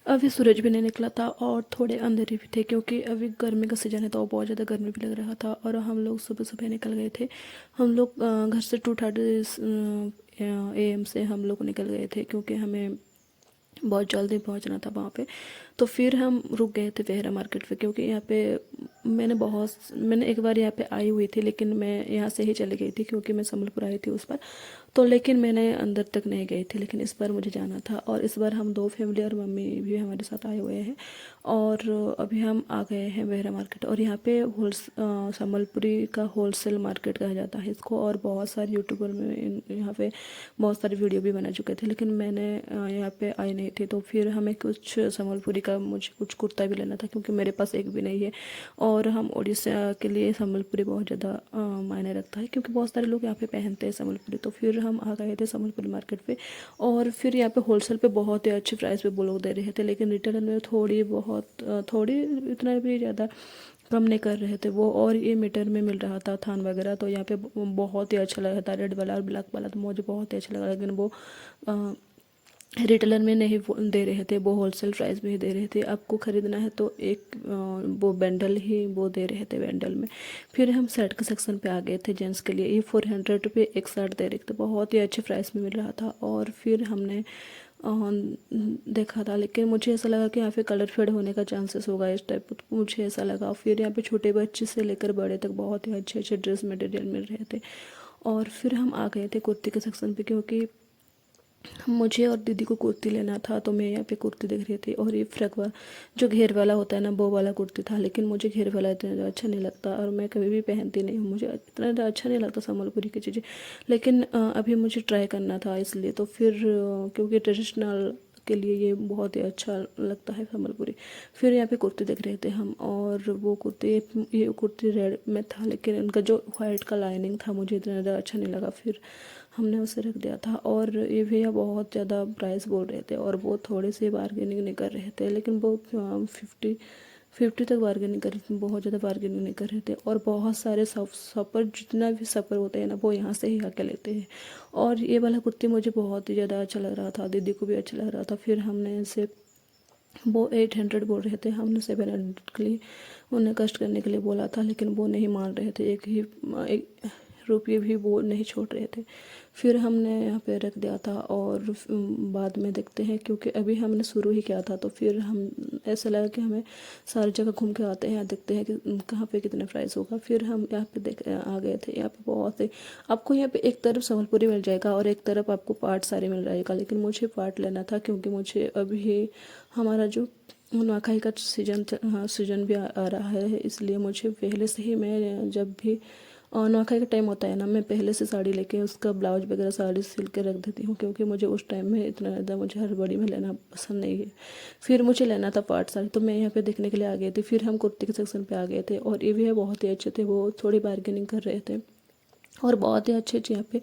अभी सूरज भी नहीं निकला था और थोड़े अंधेरे भी थे, क्योंकि अभी गर्मी का सीज़न है तो बहुत ज़्यादा गर्मी भी लग रहा था। और हम लोग सुबह सुबह निकल गए थे। हम लोग घर से 2:30 AM से हम लोग निकल गए थे, क्योंकि हमें बहुत जल्दी पहुंचना था वहाँ पे। तो फिर हम रुक गए थे वेहरा मार्केट पे, क्योंकि यहाँ पे मैंने एक बार यहाँ पे आई हुई थी, लेकिन मैं यहाँ से ही चली गई थी क्योंकि मैं संबलपुर आई थी उस पर। तो लेकिन मैंने अंदर तक नहीं गई थी, लेकिन इस बार मुझे जाना था। और इस बार हम दो फैमिली और मम्मी भी हमारे साथ आए हुए हैं। और अभी हम आ गए हैं वेहरा मार्केट। और यहाँ पे संबलपुरी का होलसेल मार्केट कहा जाता है इसको। और बहुत सारे यूट्यूबर में यहाँ पे बहुत सारे वीडियो भी बना चुके थे, लेकिन मैंने यहाँ पे आई नहीं थी। तो फिर हमें कुछ संबलपुरी का मुझे कुछ कुर्ता भी लेना था, क्योंकि मेरे पास एक भी नहीं है। और हम उड़ीसा के लिए संबलपुरी बहुत ज़्यादा मायने रखता है, क्योंकि बहुत सारे लोग यहाँ पे पहनते हैं संबलपुरी। तो फिर हम आ गए थे संबलपुरी मार्केट पे। और फिर यहाँ पे होलसेल पे बहुत ही अच्छे प्राइस पे वो लोग दे रहे थे, लेकिन रिटेल में थोड़ी इतना भी ज़्यादा कम नहीं कर रहे थे वो। और ये मीटर में मिल रहा था थान वगैरह। तो यहाँ पे बहुत ही अच्छा लगा था, रेड वाला और ब्लैक वाला तो मुझे बहुत ही अच्छा लगा। लेकिन वो रिटेलर में नहीं दे रहे थे, वो होलसेल प्राइस में ही दे रहे थे। आपको ख़रीदना है तो एक वो बैंडल ही वो दे रहे थे बैंडल में। फिर हम शर्ट के सेक्शन पे आ गए थे जेंट्स के लिए। ये 400 रुपये एक शर्ट दे रहे थे, बहुत ही अच्छे प्राइस में मिल रहा था। और फिर हमने देखा था, लेकिन मुझे ऐसा लगा कि यहाँ पे कलर फेड होने का चांसेस होगा इस टाइप, तो मुझे ऐसा लगा। फिर यहाँ पे छोटे बच्चे से लेकर बड़े तक बहुत ही अच्छे अच्छे ड्रेस मटेरियल मिल रहे थे। और फिर हम आ गए थे कुर्ती के सेक्शन पे, क्योंकि मुझे और दीदी को कुर्ती लेना था। तो मैं यहाँ पे कुर्ती देख रही थी। और ये फ्रक वाला जो घेर वाला होता है ना, वो वाला कुर्ती था। लेकिन मुझे घेर वाला इतना ज़्यादा अच्छा नहीं लगता, और मैं कभी भी पहनती नहीं हूँ, मुझे इतना ज़्यादा अच्छा नहीं लगता संबलपुरी की चीज़ें। लेकिन अभी मुझे ट्राई करना था, इसलिए तो फिर क्योंकि ट्रेडिशनल के लिए ये बहुत ही अच्छा लगता है संबलपुरी। फिर यहाँ पे कुर्ती देख रहे थे हम। और वो कुर्ती, ये कुर्ती रेड में था, लेकिन उनका जो वाइट का लाइनिंग था मुझे इतना ज़्यादा अच्छा नहीं लगा। फिर हमने उसे रख दिया था। और ये भैया बहुत ज़्यादा प्राइस बोल रहे थे, और वो थोड़े से बार्गेनिंग नहीं कर रहे थे, लेकिन वो 50 तक बार्गेनिंग कर रहे थे, बहुत ज़्यादा बार्गेनिंग नहीं कर रहे थे। और बहुत सारे शॉपर, जितना भी शॉपर होते हैं ना, वो यहाँ से ही आके लेते हैं। और ये वाला कुर्ती मुझे बहुत ही ज़्यादा अच्छा लग रहा था, दीदी को भी अच्छा लग रहा था। फिर हमने इसे, वो 800 बोल रहे थे, हमने 700 के लिए उन्हें कष्ट करने के लिए बोला था, लेकिन वो नहीं मान रहे थे। एक रुपये भी वो नहीं छोड़ रहे थे। फिर हमने यहाँ पे रख दिया था। और बाद में देखते हैं, क्योंकि अभी हमने शुरू ही किया था। तो फिर हम, ऐसा लगा कि हमें सारी जगह घूम के आते हैं, देखते हैं कि कहाँ पे कितने प्राइस होगा। फिर हम यहाँ पे देख आ गए थे। यहाँ पे बहुत ही, आपको यहाँ पे एक तरफ संबलपुरी मिल जाएगा और एक तरफ आपको पार्ट साड़ी मिल जाएगा, लेकिन मुझे पार्ट लेना था, क्योंकि मुझे अभी हमारा जो नुआखाई का सीजन, हाँ सीजन भी आ रहा है, इसलिए मुझे पहले से ही, मैं जब भी नुआखाई का टाइम होता है ना, मैं पहले से साड़ी लेके उसका ब्लाउज वगैरह साड़ी सिल के रख देती हूँ, क्योंकि मुझे उस टाइम में इतना ज़्यादा मुझे हड़बड़ी में लेना पसंद नहीं है। फिर मुझे लेना था पार्ट साड़ी, तो मैं यहाँ पे देखने के लिए आ गई थी। फिर हम कुर्ती के सेक्शन पे आ गए थे। और ये भी है बहुत ही अच्छे थे, वो थोड़ी बार्गेनिंग कर रहे थे। और बहुत ही अच्छे अच्छे यहाँ पे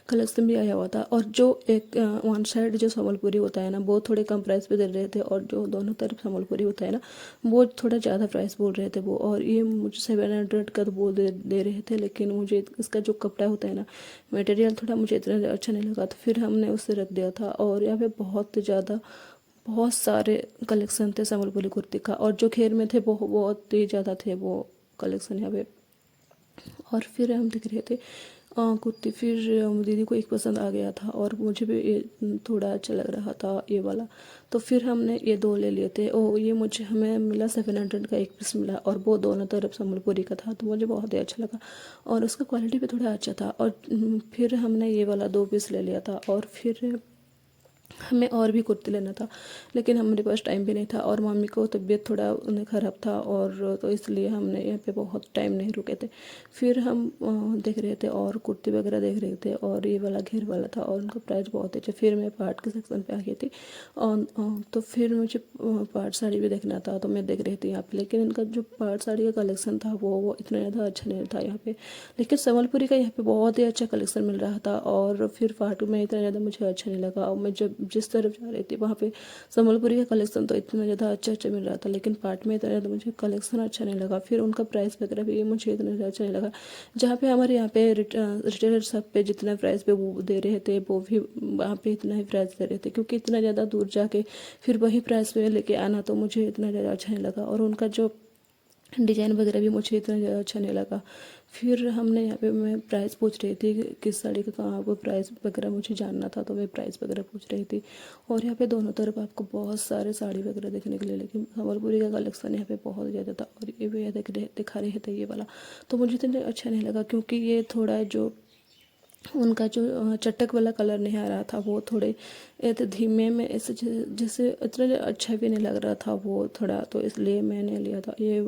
कलेक्शन भी आया हुआ था। और जो एक वन साइड जो संबलपुरी होता है ना, वो थोड़े कम प्राइस पे दे रहे थे, और जो दोनों तरफ संबलपुरी होता है ना, वो थोड़ा ज़्यादा प्राइस बोल रहे थे वो। और ये मुझे 700 का तो बोल दे रहे थे, लेकिन मुझे इसका जो कपड़ा होता है ना, मटेरियल थोड़ा मुझे इतना अच्छा नहीं लगा। तो फिर हमने उसे रख दिया था। और यहाँ पे बहुत सारे कलेक्शन थे संबलपुरी कुर्ती का, और जो घेर में थे वो बहुत ही ज़्यादा थे वो कलेक्शन यहाँ पे। और फिर हम देख रहे थे कुर्ती। फिर दीदी को एक पसंद आ गया था, और मुझे भी ये थोड़ा अच्छा लग रहा था ये वाला। तो फिर हमने ये दो ले लिए थे। ये मुझे हमें मिला 700 का एक पीस मिला, और वो दोनों तरफ संबलपुरी का था, तो मुझे बहुत ही अच्छा लगा। और उसका क्वालिटी भी थोड़ा अच्छा था। और फिर हमने ये वाला 2 पीस ले लिया था। और फिर हमें और भी कुर्ती लेना था, लेकिन हमारे पास टाइम भी नहीं था, और मम्मी को तबीयत थोड़ा उन्हें ख़राब था, और तो इसलिए हमने यहाँ पे बहुत टाइम नहीं रुके थे। फिर हम देख रहे थे और कुर्ती वगैरह देख रहे थे, और ये वाला घेर वाला था, और उनका प्राइस बहुत अच्छा। फिर मैं पार्ट के सेक्शन पे आ गई थी। तो फिर मुझे पार्ट साड़ी भी देखना था, तो मैं देख रही थी यहाँ पे। लेकिन इनका जो पार्ट साड़ी का कलेक्शन था वो इतना ज़्यादा अच्छा नहीं था यहाँ पे। लेकिन संबलपुरी का यहाँ पे बहुत ही अच्छा कलेक्शन मिल रहा था। और फिर पार्ट में इतना ज़्यादा मुझे अच्छा नहीं लगा। और मैं जब जिस तरफ जा रही थी वहाँ पे संबलपुरी का कलेक्शन तो इतना ज़्यादा अच्छा मिल रहा था, लेकिन पार्ट में इतना ज़्यादा मुझे कलेक्शन अच्छा नहीं लगा। फिर उनका प्राइस वगैरह भी मुझे इतना ज़्यादा अच्छा नहीं लगा। जहाँ पे हमारे यहाँ पे रिटेलर शॉप पे जितना प्राइस पे वो दे रहे थे, वो भी वहाँ पे इतना ही प्राइस दे रहे थे, क्योंकि इतना ज़्यादा दूर जाके फिर वही प्राइस पे लेके आना तो मुझे इतना ज़्यादा अच्छा नहीं लगा। और उनका जो डिज़ाइन वगैरह भी मुझे इतना ज़्यादा अच्छा नहीं लगा। फिर हमने यहाँ पे मैं प्राइस पूछ रही थी कि किस साड़ी का कहाँ पर प्राइस वगैरह मुझे जानना था, तो मैं प्राइस वगैरह पूछ रही थी। और यहाँ पे दोनों तरफ आपको बहुत सारे साड़ी वगैरह देखने के लिए, लेकिन संबलपुरी का कलेक्शन यहाँ पे बहुत ज़्यादा था। और ये भी दिखा रहे थे ये वाला, तो मुझे इतना अच्छा नहीं लगा, क्योंकि ये थोड़ा जो उनका जो चटक वाला कलर नहीं आ रहा था, वो थोड़े धीमे में ऐसे जैसे इतना अच्छा भी नहीं लग रहा था वो थोड़ा, तो इसलिए मैंने लिया था ये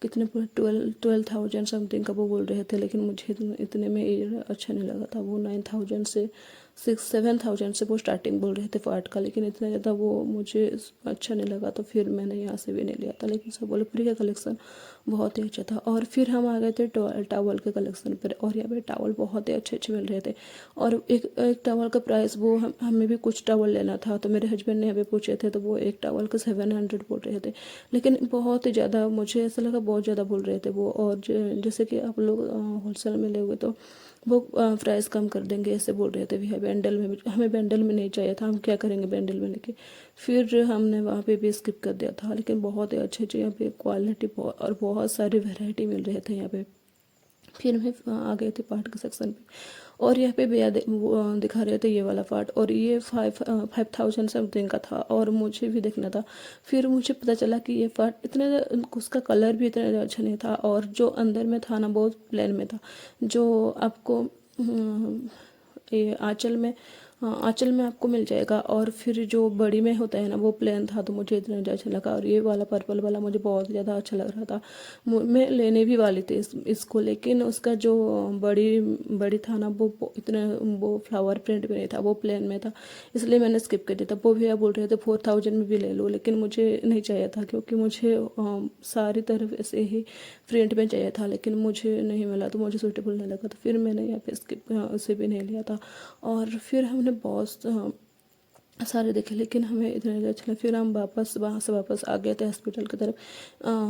कितने 12,000 समथिंग का वो बोल रहे थे, लेकिन मुझे इतने में ये अच्छा नहीं लगा था। वो 9,000 से 7,000 से वो स्टार्टिंग बोल रहे थे पार्ट का, लेकिन इतना ज़्यादा वो मुझे अच्छा नहीं लगा, तो फिर मैंने यहाँ से भी नहीं लिया था। लेकिन संबलपुरी का कलेक्शन बहुत ही अच्छा था। और फिर हम आ गए थे टावल के कलेक्शन पर, और यहाँ पे टावल बहुत ही अच्छे अच्छे मिल रहे थे। और एक टावल का प्राइस वो हमें भी कुछ टावल लेना था, तो मेरे हस्बैंड ने यहाँ पे पूछे थे, तो वो एक टावल का 700 बोल रहे थे, लेकिन बहुत ही ज़्यादा मुझे ऐसा लगा, बहुत ज़्यादा बोल रहे थे वो। और जैसे कि आप लोग होलसेल में ले हुए तो वो प्राइस कम कर देंगे ऐसे बोल रहे थे। भैया बैंडल में भी, हमें बैंडल में नहीं चाहिए था, हम क्या करेंगे बैंडल में लेके। फिर हमने वहाँ पे भी स्किप कर दिया था। लेकिन बहुत ही अच्छे अच्छे यहाँ पे क्वालिटी और बहुत सारी वैरायटी मिल रहे थे यहाँ पे। फिर मैं आ गए थे पार्ट के सेक्शन पे, और यहाँ पे भैया दिखा रहे थे ये वाला पार्ट, और ये 5,000 समथिंग का था, और मुझे भी देखना था। फिर मुझे पता चला कि ये पार्ट इतना उसका कलर भी इतना अच्छा नहीं था, और जो अंदर में था ना बहुत प्लेन में था। जो आपको ये आंचल में आपको मिल जाएगा, और फिर जो बड़ी में होता है ना वो प्लेन था, तो मुझे इतना ज़्यादा अच्छा लगा। और ये वाला पर्पल वाला मुझे बहुत ज़्यादा अच्छा लग रहा था, मैं लेने भी वाली थी इसको, लेकिन उसका जो बड़ी बड़ी था ना वो इतना वो फ्लावर प्रिंट में नहीं था, वो प्लेन में था, इसलिए मैंने स्किप कर दिया था। वो भैया बोल रहे थे 4,000 में भी ले लो, लेकिन मुझे नहीं चाहिए था, क्योंकि मुझे सारी तरफ ऐसे ही प्रिंट में चाहिए था, लेकिन मुझे नहीं मिला, तो मुझे सूटेबल नहीं लगा, तो फिर मैंने यहाँ पे स्किप उसे भी नहीं लिया था। और फिर हमने बहुत सारे देखे, लेकिन हमें इतना ज़्यादा अच्छा लगा। फिर हम वापस वहाँ से वापस आ गए थे हॉस्पिटल की तरफ।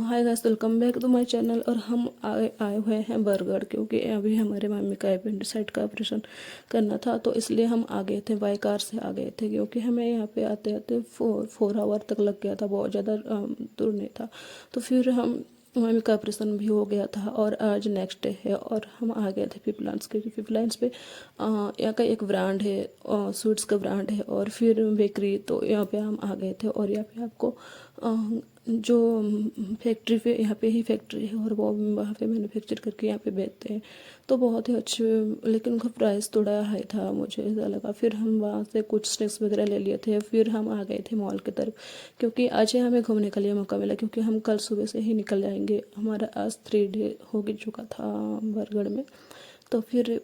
Hi guys, welcome back to my channel. और हम आए हुए हैं बरगढ़, क्योंकि अभी हमारे मम्मी का अपेंडिसाइट का ऑपरेशन करना था, तो इसलिए हम आ गए थे, बाई कार से आ गए थे, क्योंकि हमें यहाँ पे आते आते 4 आवर तक लग गया था, बहुत ज़्यादा दूर नहीं था। तो फिर हम मम्मी का ऑपरेशन भी हो गया था, और आज नेक्स्ट डे है, और हम आ गए थे पिपलांस, क्योंकि पिपलांस पे यहाँ का एक ब्रांड है, स्वीट्स का ब्रांड है, और फिर बेकरी, तो यहाँ पे हम आ गए थे। और यहाँ पे आपको जो फैक्ट्री पे, यहाँ पे ही फैक्ट्री है, और वो वहाँ पे मैन्युफैक्चर करके यहाँ पे बेचते हैं, तो बहुत ही अच्छे, लेकिन उनका प्राइस थोड़ा हाई था, मुझे ऐसा लगा। फिर हम वहाँ से कुछ स्नैक्स वगैरह ले लिए थे, फिर हम आ गए थे मॉल की तरफ, क्योंकि आज ही हमें घूमने का लिए मौका मिला, क्योंकि हम कल सुबह से ही निकल जाएंगे। हमारा आज 3 डे हो चुका था बरगढ़ में, तो फिर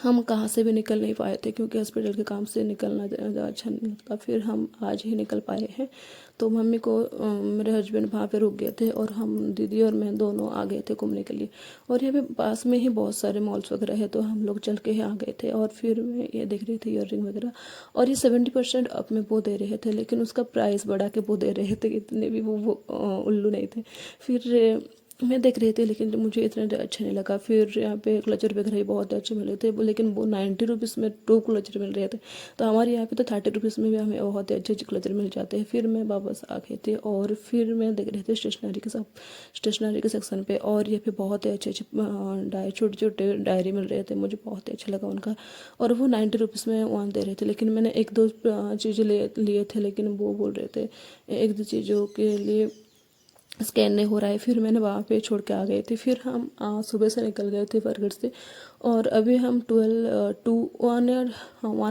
हम कहाँ से भी निकल नहीं पाए थे, क्योंकि हॉस्पिटल के काम से निकलना ज़्यादा अच्छा नहीं लगता। फिर हम आज ही निकल पाए हैं, तो मम्मी को मेरे हस्बैंड वहाँ पे रुक गए थे, और हम दीदी और मैं दोनों आ गए थे घूमने के लिए। और यहाँ पे पास में ही बहुत सारे मॉल्स वगैरह है, तो हम लोग चल के ही आ गए थे। और फिर मैं ये देख रही थी ईयररिंग वगैरह, और ये 70% अप में वो दे रहे थे, लेकिन उसका प्राइस बढ़ा के वो दे रहे थे, इतने भी वो उल्लू नहीं थे। फिर मैं देख रही थी, लेकिन मुझे इतना अच्छा नहीं लगा। फिर यहाँ पे क्लचर वगैरह ही बहुत अच्छे मिल रहे थे, लेकिन वो 90 रुपीज़ में 2 क्लचर मिल रहे थे, तो हमारे यहाँ पे तो 30 रुपीज़ में भी हमें बहुत ही अच्छे अच्छे क्लचर मिल जाते हैं। फिर मैं वापस आ गई थी, और फिर मैं देख रही थी स्टेशनरी के सेक्शन पे, और ये पे बहुत ही अच्छे अच्छे छोटे छोटे डायरी मिल रहे थे, मुझे बहुत ही अच्छा लगा उनका। और वो 90 रुपीज़ में वहाँ दे रहे थे, लेकिन मैंने 1-2 चीज़ें लिए थे, लेकिन वो बोल रहे थे 1-2 चीज़ों के लिए स्कैन नहीं हो रहा है। फिर मैंने वहाँ पे छोड़ के आ गई थी। फिर हम सुबह से निकल गए थे बरगढ़ से, और अभी हम 1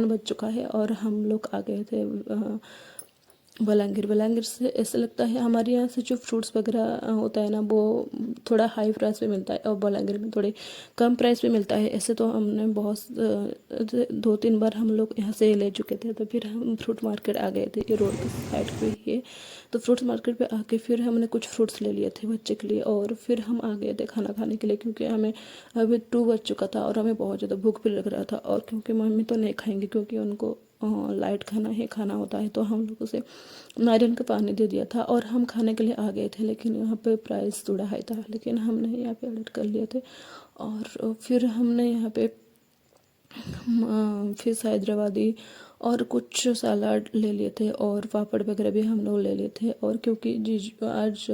बज चुका है, और हम लोग आ गए थे बलांगीर से। ऐसा लगता है हमारे यहाँ से जो फ्रूट्स वगैरह होता है ना, वो थोड़ा हाई प्राइस पे मिलता है, और बलांगीर में थोड़े कम प्राइस पे मिलता है। ऐसे तो हमने बहुत 2-3 बार हम लोग यहाँ से ले चुके थे। तो फिर हम फ्रूट मार्केट आ गए थे, ये रोड की साइड पे ही है। तो फ्रूट्स मार्केट पे आके फिर हमने कुछ फ्रूट्स ले लिए थे बच्चे के लिए, और फिर हम आ गए थे खाना खाने के लिए, क्योंकि हमें अभी 2 बज चुका था, और हमें बहुत ज़्यादा भूख भी लग रहा था। और क्योंकि मम्मी तो नहीं खाएंगी, क्योंकि उनको लाइट खाना ही खाना होता है, तो हम लोग उसे नारियल का पानी दे दिया था और हम खाने के लिए आ गए थे। लेकिन यहाँ पे प्राइस थोड़ा हाई था, लेकिन हमने यहाँ पे ऑर्डर कर लिए थे। और फिर हमने यहाँ पे फिश हैदराबादी और कुछ सलाद ले लिए थे और पापड़ वगैरह भी हम लोग ले लिए थे। और क्योंकि जीजू आज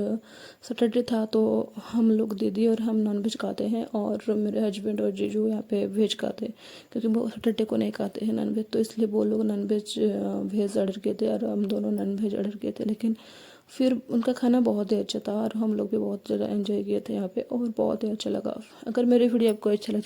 सैटरडे था, तो हम लोग दीदी और हम नॉनवेज खाते हैं और मेरे हस्बैंड और जीजू यहाँ पे वेज खाते हैं, क्योंकि वो सैटरडे को नहीं खाते हैं नॉनवेज, तो इसलिए वो लोग नॉनवेज वेज ऑर्डर किए थे और हम दोनों नॉनवेज ऑर्डर किए थे। लेकिन फिर उनका खाना बहुत ही अच्छा था और हम लोग भी बहुत ज़्यादा एंजॉय किए थे यहाँ पे और बहुत ही अच्छा लगा। अगर मेरी वीडियो आपको अच्छा लगे